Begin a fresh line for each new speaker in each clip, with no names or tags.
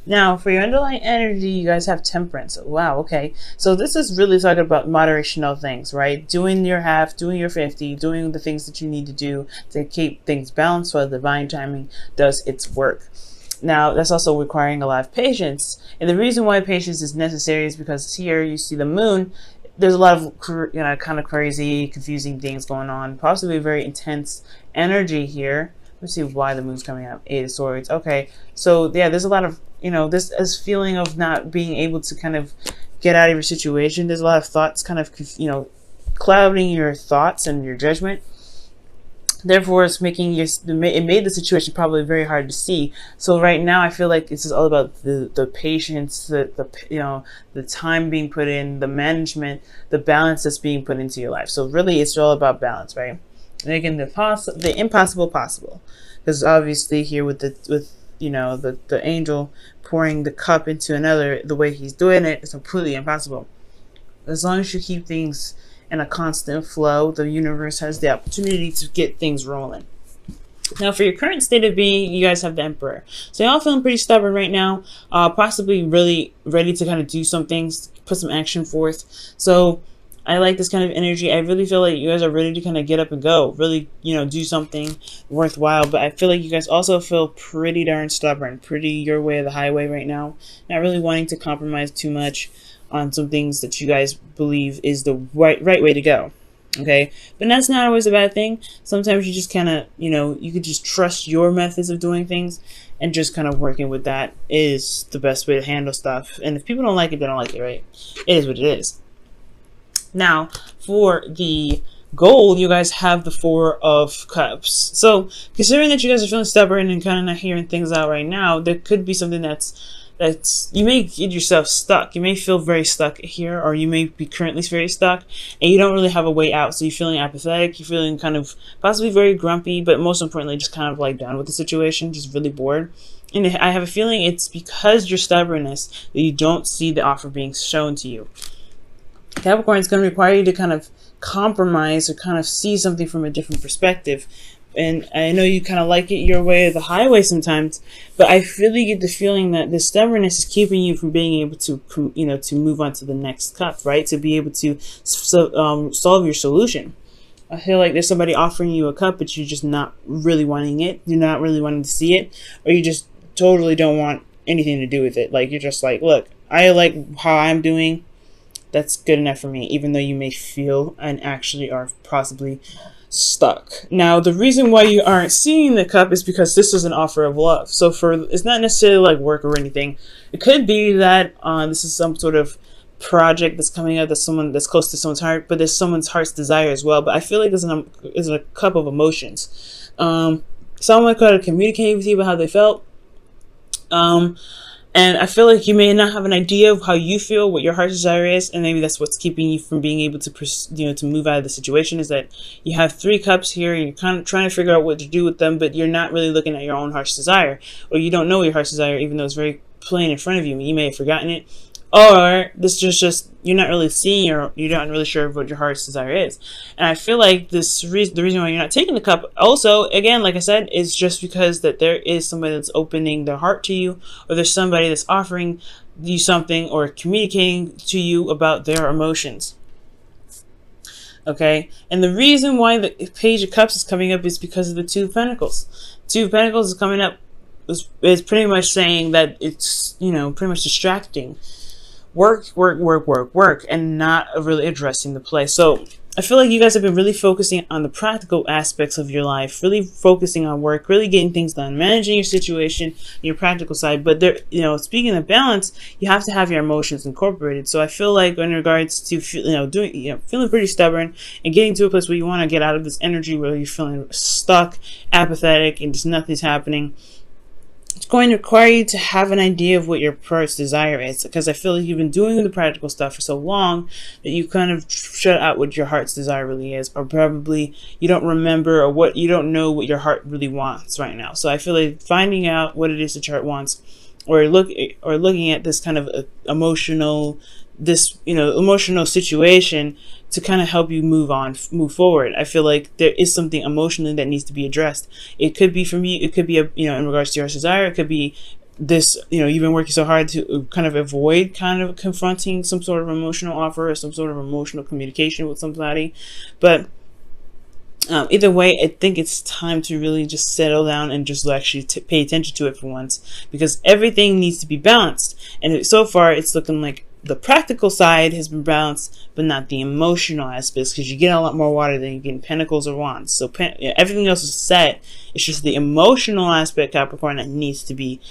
Now, for your underlying energy, you guys have temperance. Wow, okay. So this is really talking about moderation of things, right? Doing your half, doing your 50, doing the things that you need to do to keep things balanced while divine timing does its work. Now, that's also requiring a lot of patience. And the reason why patience is necessary is because here you see the moon. There's a lot of, kind of crazy, confusing things going on. Possibly a very intense energy here. Let's see why the moon's coming up. 8 of Swords. Okay, so yeah, there's a lot of, this feeling of not being able to kind of get out of your situation. There's a lot of thoughts kind of, clouding your thoughts and your judgment. Therefore, it made the situation probably very hard to see. So right now, I feel like this is all about the patience, the time being put in, the management, the balance that's being put into your life. So really, it's all about balance, right? Making the impossible possible, because obviously here with the angel pouring the cup into another, the way he's doing it is completely impossible. As long as you keep things in a constant flow, the universe has the opportunity to get things rolling. Now, for your current state of being, you guys have the Emperor. So y'all feeling pretty stubborn right now, possibly really ready to kind of do some things, put some action forth. So I like this kind of energy. I really feel like you guys are ready to kind of get up and go, really, do something worthwhile. But I feel like you guys also feel pretty darn stubborn, pretty your way or the highway right now. Not really wanting to compromise too much on some things that you guys believe is the right way to go. Okay, but that's not always a bad thing. Sometimes you just kind of, you could just trust your methods of doing things, and just kind of working with that is the best way to handle stuff. And if people don't like it, they don't like it, right? It is what it is. Now, for the gold, you guys have the 4 of Cups. So, considering that you guys are feeling stubborn and kind of not hearing things out right now, there could be something that's you may get yourself stuck. You may feel very stuck here, or you may be currently very stuck, and you don't really have a way out. So you're feeling apathetic, you're feeling kind of possibly very grumpy, but most importantly, just kind of like done with the situation, just really bored. And I have a feeling it's because your stubbornness that you don't see the offer being shown to you. Capricorn is going to require you to kind of compromise or kind of see something from a different perspective. And I know you kind of like it your way or the highway sometimes, but I really get the feeling that the stubbornness is keeping you from being able to, to move on to the next cup, right? To be able to solve your solution. I feel like there's somebody offering you a cup, but you're just not really wanting it. You're not really wanting to see it, or you just totally don't want anything to do with it. Like, you're just like, look, I like how I'm doing. That's good enough for me, even though you may feel and actually are possibly stuck. Now, the reason why you aren't seeing the cup is because this is an offer of love. So it's not necessarily like work or anything. It could be that this is some sort of project that's coming up, that's close to someone's heart, but there's someone's heart's desire as well. But I feel like it's a cup of emotions. Someone could have communicated with you about how they felt. And I feel like you may not have an idea of how you feel, what your heart's desire is, and maybe that's what's keeping you from being able to, to move out of the situation, is that you have 3 cups here, and you're kind of trying to figure out what to do with them, but you're not really looking at your own heart's desire, or you don't know your heart's desire, even though it's very plain in front of you. You may have forgotten it, or this is just you're not really seeing, or you're not really sure what your heart's desire is. And I feel like the reason why you're not taking the cup, also, again, like I said, is just because that there is somebody that's opening their heart to you, or there's somebody that's offering you something or communicating to you about their emotions. Okay, and the reason why the Page of Cups is coming up is because of the 2 of Pentacles. 2 of Pentacles is coming up is pretty much saying that it's, pretty much distracting. Work, and not really addressing the play. So I feel like you guys have been really focusing on the practical aspects of your life, really focusing on work, really getting things done, managing your situation, your practical side. But there, speaking of balance, you have to have your emotions incorporated. So I feel like in regards to, feeling pretty stubborn and getting to a place where you want to get out of this energy where you're feeling stuck, apathetic, and just nothing's happening, it's going to require you to have an idea of what your heart's desire is, because I feel like you've been doing the practical stuff for so long that you kind of shut out what your heart's desire really is, or probably you don't remember, or you don't know what your heart really wants right now. So I feel like finding out what it is that your heart wants, or looking at this kind of emotional situation to kind of help you move forward. I feel like there is something emotionally that needs to be addressed. It could be from you, it could be in regards to your desire, it could be this, you've been working so hard to kind of avoid kind of confronting some sort of emotional offer or some sort of emotional communication with somebody. But either way, I think it's time to really just settle down and just actually pay attention to it for once, because everything needs to be balanced. And so far, it's looking like the practical side has been balanced, but not the emotional aspects, because you get a lot more water than you get in pentacles or wands. So everything else is set. It's just the emotional aspect, Capricorn, that needs to be,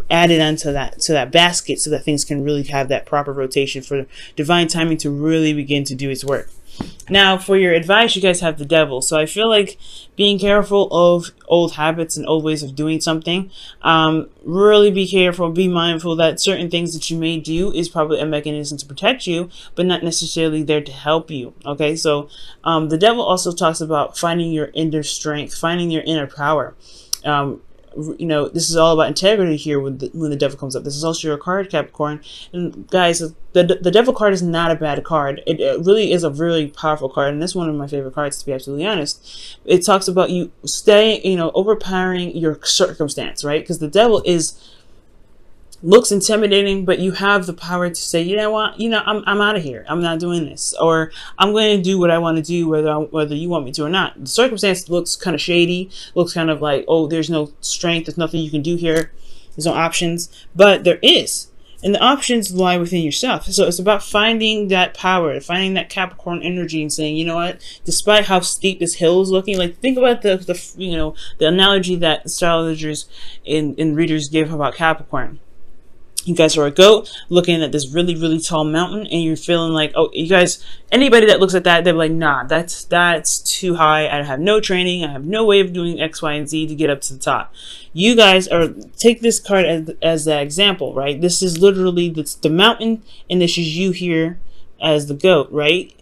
added onto that basket, so that things can really have that proper rotation for divine timing to really begin to do its work. Now, for your advice, you guys have the Devil. So I feel like being careful of old habits and old ways of doing something. Really be careful, be mindful that certain things that you may do is probably a mechanism to protect you, but not necessarily there to help you. Okay, so the Devil also talks about finding your inner strength, finding your inner power. This is all about integrity here when the Devil comes up. This is also your card, Capricorn. And guys, the Devil card is not a bad card. It really is a really powerful card, and this is one of my favorite cards, to be absolutely honest. It talks about you overpowering your circumstance, right? Because the Devil looks intimidating, but you have the power to say, you know what, I'm out of here. I'm not doing this, or I'm going to do what I want to do, whether you want me to or not. The circumstance looks kind of shady, looks kind of like, oh, there's no strength, there's nothing you can do here, there's no options, but there is, and the options lie within yourself. So it's about finding that power, finding that Capricorn energy, and saying, you know what, despite how steep this hill is looking, like think about the analogy that astrologers and readers give about Capricorn. You guys are a goat looking at this really, really tall mountain, and you're feeling like, oh, you guys, anybody that looks at that, they're like, nah, that's too high. I have no training. I have no way of doing X, Y, and Z to get up to the top. You guys take this card as that example, right? This is literally the mountain, and this is you here as the goat, right?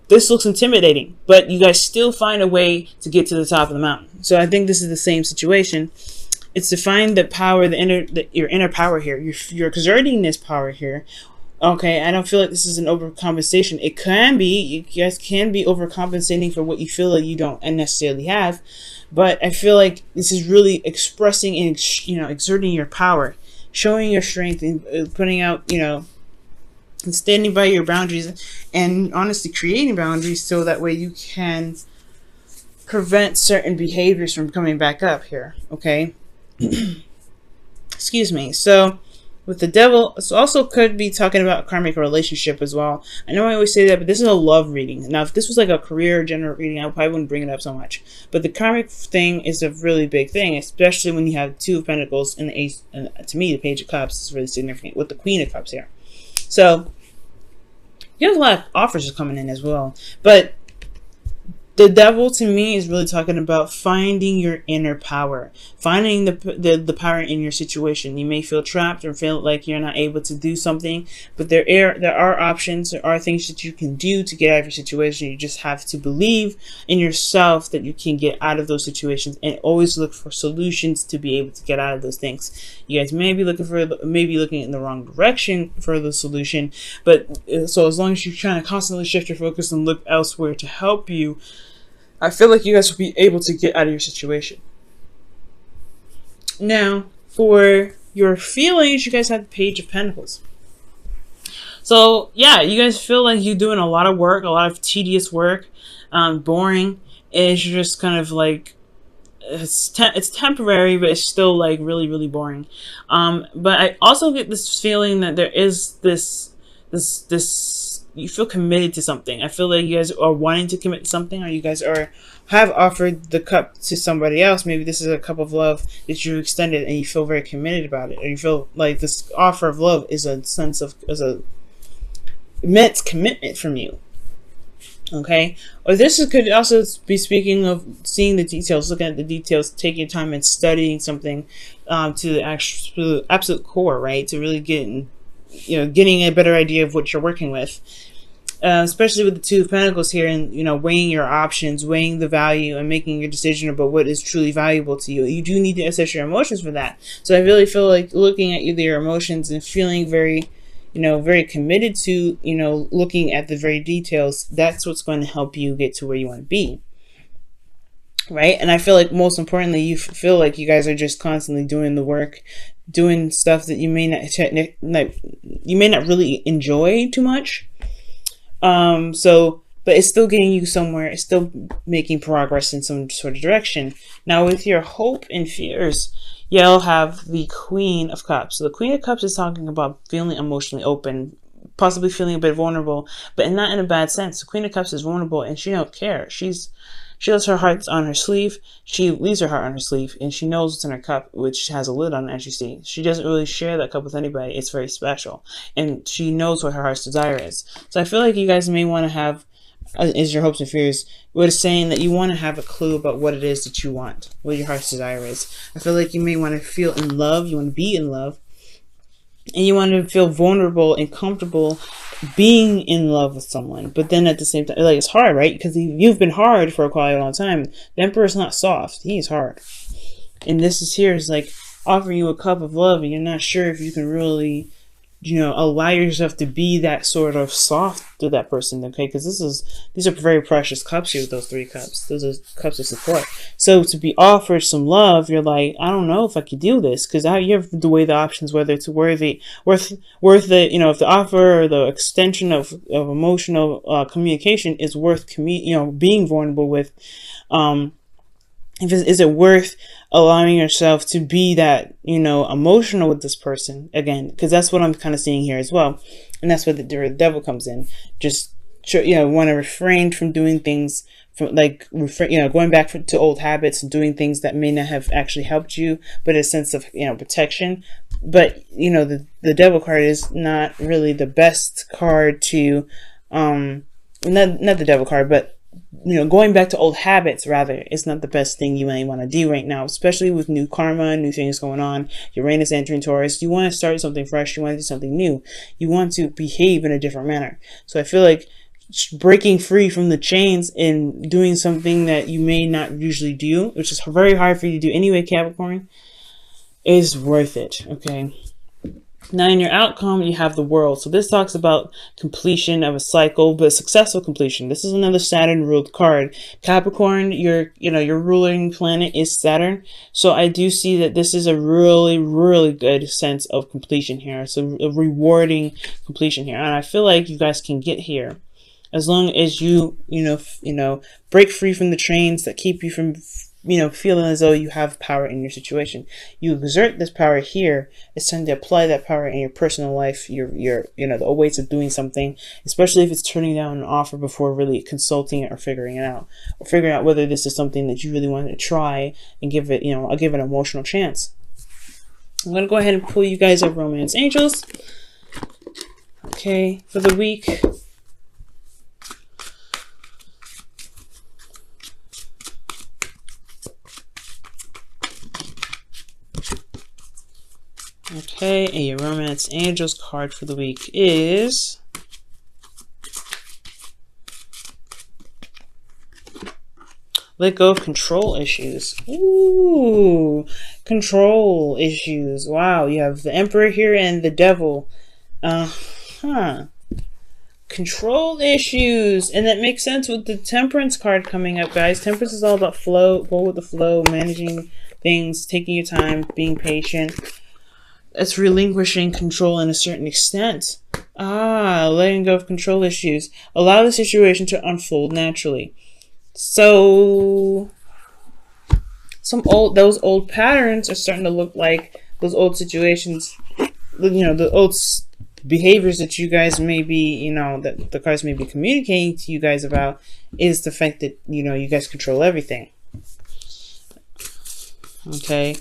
This looks intimidating, but you guys still find a way to get to the top of the mountain. So I think this is the same situation. It's to find the power, your inner power here. You're exerting this power here. Okay, I don't feel like this is an overcompensation. It can be. You guys can be overcompensating for what you feel like you don't necessarily have. But I feel like this is really expressing and, exerting your power, showing your strength, and putting out, and standing by your boundaries, and honestly creating boundaries so that way you can prevent certain behaviors from coming back up here. Okay. Excuse me. So with the Devil, this also could be talking about a karmic relationship as well. I know I always say that, but this is a love reading. Now, if this was like a career general reading, I probably wouldn't bring it up so much. But the karmic thing is a really big thing, especially when you have Two of Pentacles and the Ace. And to me, the Page of Cups is really significant with the Queen of Cups here. So you have a lot of offers coming in as well. But the Devil, to me, is really talking about finding your inner power, finding the power in your situation. You may feel trapped or feel like you're not able to do something, but there are options. There are things that you can do to get out of your situation. You just have to believe in yourself that you can get out of those situations, and always look for solutions to be able to get out of those things. You guys may be looking in the wrong direction for the solution, but so as long as you're trying to constantly shift your focus and look elsewhere to help you, I feel like you guys will be able to get out of your situation. Now, for your feelings, you guys have the Page of Pentacles. So, yeah, you guys feel like you're doing a lot of work, a lot of tedious work, boring. It's just kind of like, it's temporary, but it's still like really, really boring. But I also get this feeling that there is this you feel committed to something. I feel like you guys are wanting to commit to something, or you guys have offered the cup to somebody else. Maybe this is a cup of love that you extended, and you feel very committed about it, or you feel like this offer of love is a immense commitment from you. Okay, or this could also be speaking of seeing the details, looking at the details, taking time and studying something to the absolute core, right? To really getting a better idea of what you're working with, especially with the Two of Pentacles here, and weighing your options, weighing the value, and making your decision about what is truly valuable to you. You do need to assess your emotions for that. So I really feel like looking at your emotions and feeling very very committed to looking at the very details, that's what's going to help you get to where you want to be, right? And I feel like most importantly, you feel like you guys are just constantly doing the work, doing stuff that you may not really enjoy too much. But it's still getting you somewhere. It's still making progress in some sort of direction. Now, with your hope and fears, you'll have the Queen of Cups. So the Queen of Cups is talking about feeling emotionally open, possibly feeling a bit vulnerable, but not in a bad sense. The Queen of Cups is vulnerable and she don't care. She lets her heart on her sleeve. She leaves her heart on her sleeve, and she knows what's in her cup, which has a lid on it, as you see. She doesn't really share that cup with anybody. It's very special, and she knows what her heart's desire is. So I feel like you guys may want to have, is your hopes and fears, what it's saying that you want to have a clue about what it is that you want, what your heart's desire is. I feel like you may want to feel in love. You want to be in love, and you want to feel vulnerable and comfortable being in love with someone. But then at the same time, like, it's hard, right? Because you've been hard for quite a long time. The Emperor's not soft. He's hard. And this is here is like offering you a cup of love, and you're not sure if you can really, allow yourself to be that sort of soft to that person, okay? Because these are very precious cups here with those 3 cups. Those are cups of support. So to be offered some love, you're like, I don't know if I could do this, because you have to weigh the options, whether it's worth the, if the offer or the extension of emotional communication is worth being vulnerable with. Is it worth allowing yourself to be that, emotional with this person again? Because that's what I'm kind of seeing here as well. And that's where the devil comes in. Just, want to refrain from doing things from going back to old habits and doing things that may not have actually helped you, but a sense of, protection. But, the devil card is not really the best card to, not the devil card, but going back to old habits, rather, it's not the best thing you may want to do right now, especially with new karma, new things going on. Uranus entering Taurus. You want to start something fresh. You want to do something new. You want to behave in a different manner. So I feel like breaking free from the chains and doing something that you may not usually do, which is very hard for you to do anyway, Capricorn, is worth it, okay? Now in your outcome, you have the World. So this talks about completion of a cycle, but successful completion. This is another Saturn ruled card. Capricorn, your ruling planet is Saturn. So I do see that this is a really, really good sense of completion here. So a rewarding completion here. And I feel like you guys can get here as long as you, break free from the chains that keep you from feeling as though you have power in your situation. You exert this power here. It's time to apply that power in your personal life, the ways of doing something, especially if it's turning down an offer before really consulting it or figuring it out, or figuring out whether this is something that you really want to try and give it, I'll give it an emotional chance. I'm going to go ahead and pull you guys up Romance Angels. Okay, for the week. Okay, and your Romance Angels card for the week is let go of control issues. Ooh, control issues. Wow, you have the Emperor here and the Devil. Control issues. And that makes sense with the Temperance card coming up, guys. Temperance is all about flow, go with the flow, managing things, taking your time, being patient. It's relinquishing control in a certain extent. Letting go of control issues. Allow the situation to unfold naturally. So those old patterns are starting to look like those old situations, the old behaviors that you guys may be, that the cards may be communicating to you guys about, is the fact that, you guys control everything. Okay.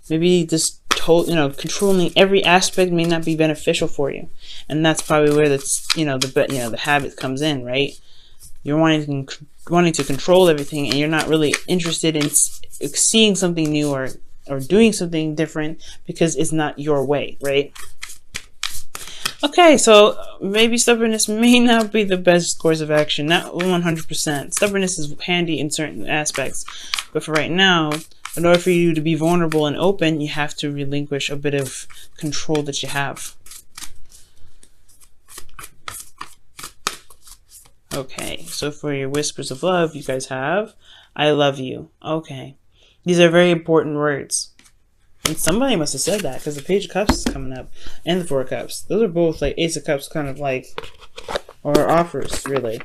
Maybe this controlling every aspect may not be beneficial for you, and that's probably where that's the habit comes in, right? You're wanting to control everything, and you're not really interested in seeing something new or doing something different because it's not your way, right? Okay, so maybe stubbornness may not be the best course of action, not 100%. Stubbornness is handy in certain aspects, but for right now, in order for you to be vulnerable and open, you have to relinquish a bit of control that you have. Okay, so for your whispers of love, you guys have, I love you. Okay, these are very important words. And somebody must have said that, because the Page of Cups is coming up and the Four of Cups. Those are both like Ace of Cups kind of like, or offers, really.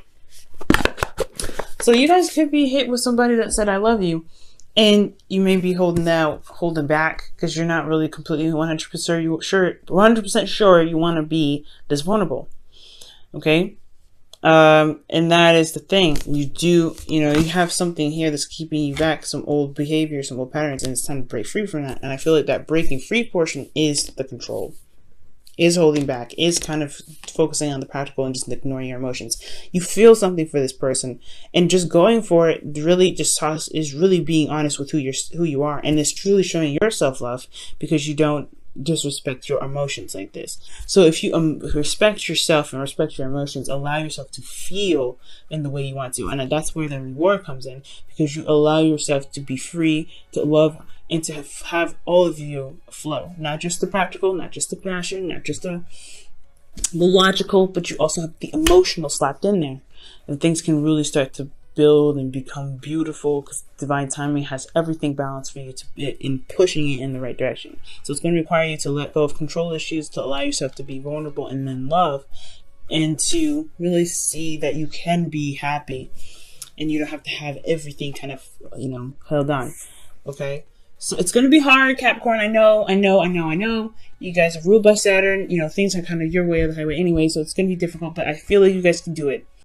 So you guys could be hit with somebody that said, I love you. And you may be holding back because you're not really completely 100% sure you want to be this vulnerable. Okay? And that is the thing. You have something here that's keeping you back, some old behavior, some old patterns, and it's time to break free from that. And I feel like that breaking free portion is the control. Is holding back, is kind of focusing on the practical and just ignoring your emotions. You feel something for this person, and just going for it really is really being honest with who you are, and it's truly showing your self-love, because you don't disrespect your emotions like this. So if you respect yourself and respect your emotions, allow yourself to feel in the way you want to, and that's where the reward comes in, because you allow yourself to be free, to love, and to have all of you flow. Not just the practical, not just the passion, not just the logical, but you also have the emotional slapped in there. And things can really start to build and become beautiful, because divine timing has everything balanced for you in pushing it in the right direction. So it's going to require you to let go of control issues, to allow yourself to be vulnerable and then love, and to really see that you can be happy and you don't have to have everything kind of, held on. Okay? So it's going to be hard, Capricorn. I know. You guys are ruled by Saturn. Things are kind of your way or the highway anyway, so it's going to be difficult, but I feel like you guys can do it.